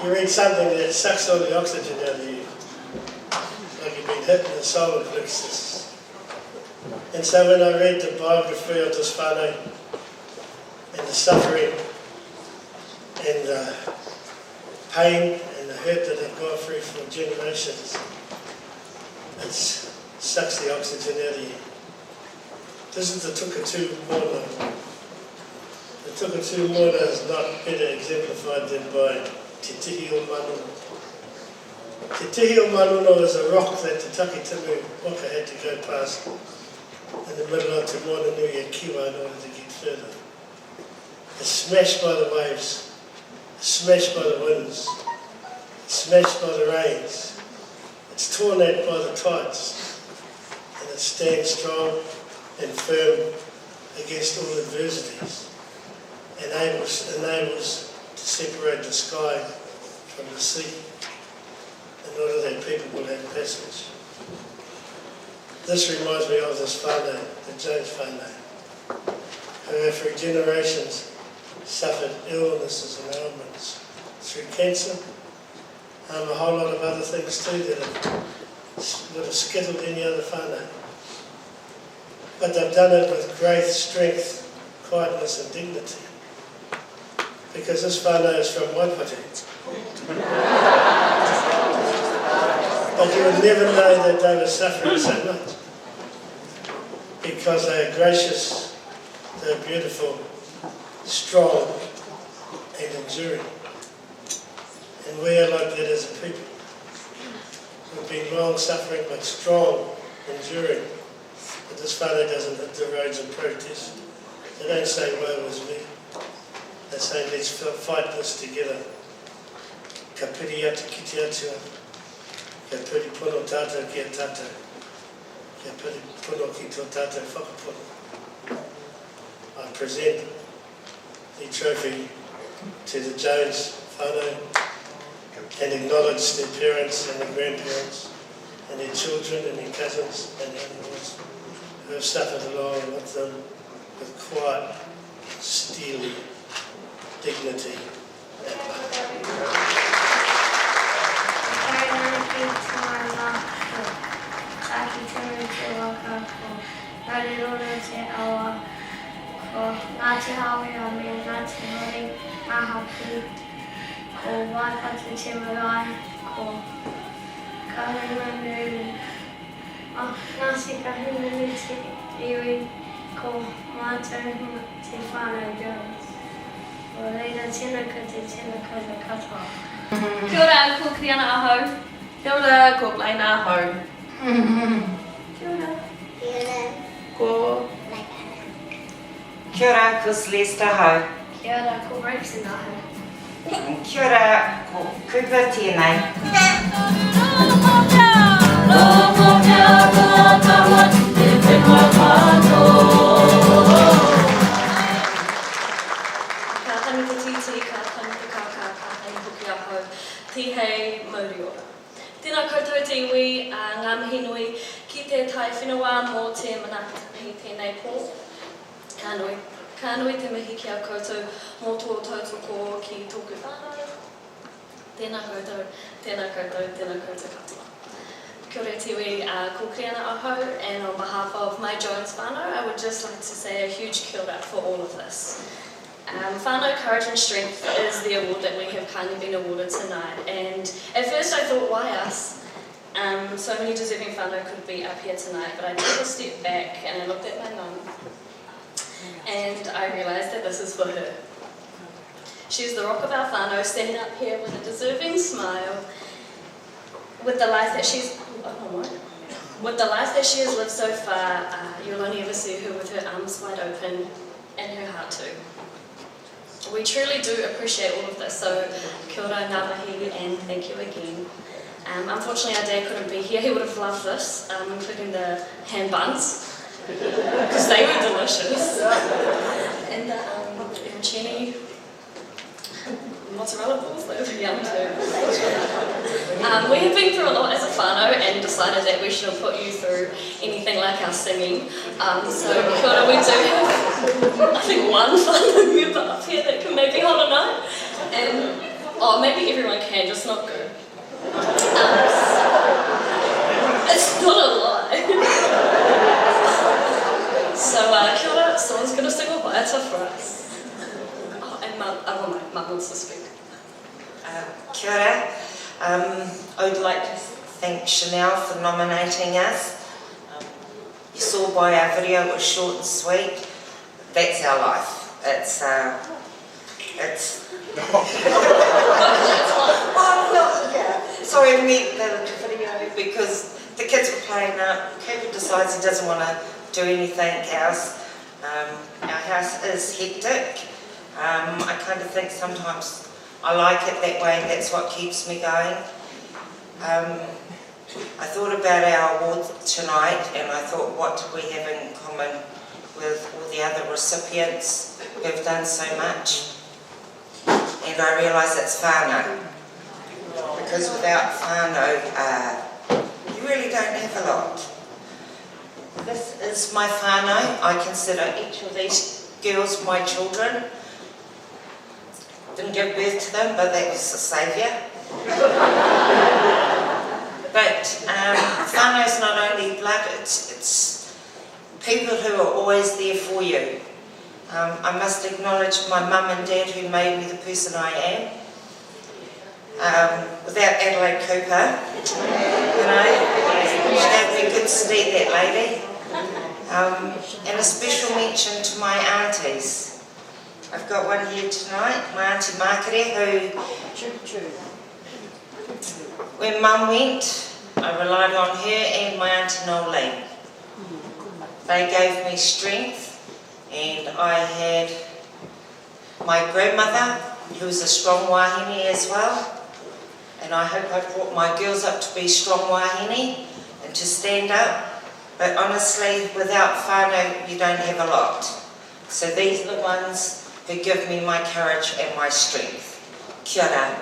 you read something that sucks all the oxygen out of you, like you've been hit in the solar plexus. And so when I read the biography of this whānau and the suffering and the pain and the hurt that they've gone through for generations, it sucks the oxygen out of you. This is the Toka Moana. The Toka Moana is not better exemplified than by Te Tihi o Manunu. Te Tihi o Manunu is a rock that the Takitimu Waka had to go past in the middle of Te Moana Nui a Kiwa in order to get further. It's smashed by the waves, it's smashed by the winds, it's smashed by the rains, it's torn at by the tides, and it stands strong and firm against all adversities, and enables to separate the sky from the sea in order that people will have passage. This reminds me of this whānau, the James whānau, who have for generations suffered illnesses and ailments through cancer, a whole lot of other things too that would have skittled any other whānau. But they've done it with great strength, quietness and dignity. Because this whānau is from Waipati. But you would never know that they were suffering so much. Because they are gracious, they are beautiful, strong and enduring. And we are like that as a people. We've been long suffering but strong, enduring. But this whānau doesn't hit the roads and protest. They don't say, woe is me. They say, let's fight this together. Ka piri atu ki te atua. Ka piri pono tātou ki a tātou. Ka piri pono ki tō tātou whakapono. I present the trophy to the Jones whānau and acknowledge their parents and their grandparents and their children and their cousins and animals who have suffered along with them with quiet, steely dignity and ko waipatu te marae, ko kahununu, nāsi kahununu te iwi, ko mātou te whānau Jones. Ko reira tēnā ko te tēnā ko te katoa. Kia ora, ko Kriana Aho. Kia ora, ko Blaina Aho. Kia ora. Kia ora. Ko Kia ora, ko Celeste Aho. Kia ora, ko Gregson Aho. Kia ora, ko Cooper tēnei. Ka tangata titi, ka tangata kaka, ka hei hoki aho, tihei mauriora. Tēnā koutou te iwi, ngā mihi nui, ki te tai whenua mō te manaka mihi tēnei pō. Ka nui. Ka nui te mihi ki a koutou mō tō tautoko ki tōku whānau. Tēnā koutou, tēnā koutou, tēnā koutou katoa. Kia ora te iwi, ko Kriana Aho, and on behalf of my Jones whānau, I would just like to say a huge kia ora for all of this. Whānau Courage and Strength is the award that we have kindly been awarded tonight, and at first I thought, why us? So many deserving whānau could be up here tonight, but I took a step back and I looked at my mum, and I realised that this is for her. She's the rock of our whānau, standing up here with a deserving smile, with the life that she's, with the life that she has lived so far. You'll only ever see her with her arms wide open and her heart too. We truly do appreciate all of this, so kia ora, ngā mihi, and thank you again. Unfortunately, our dad couldn't be here. He would have loved this, including the ham buns, because they were delicious, and the chini, mozzarella balls, they were yum too. We have been through a lot as a whānau and decided that we shouldn't put you through anything like our singing. So kia ora, we do have, I think, one whānau member up here that can maybe hold a note. And Oh, maybe everyone can, just not good. It's not a lie. So, kia ora, someone's going to sing a waiata for us. Oh, and Mum wants to speak. Kia ora. I would like to thank Chanel for nominating us. You saw by our video it was short and sweet. That's our life. It's well, not, yeah. Sorry, I meant the video because the kids were playing up. Cooper decides he doesn't want to do anything else. Our house is hectic. I kind of think sometimes I like it that way, and that's what keeps me going. I thought about our award tonight, and I thought, what do we have in common with all the other recipients who have done so much? And I realise it's whānau. Because without whānau, you really don't have a lot. This is my whānau. I consider each of these girls my children. Didn't give birth to them, but that was the saviour. But whānau is not only blood, it's people who are always there for you. I must acknowledge my mum and dad who made me the person I am. Without Adelaide Cooper, she gave me good steed, that lady. And a special mention to my aunties. I've got one here tonight, my auntie Makere, who, when Mum went, I relied on her and my auntie Nolene. They gave me strength. And I had my grandmother, who was a strong wahine as well. And I hope I brought my girls up to be strong wahine and to stand up. But honestly, without whānau, you don't have a lot. So these are the ones who give me my courage and my strength. Kia ora.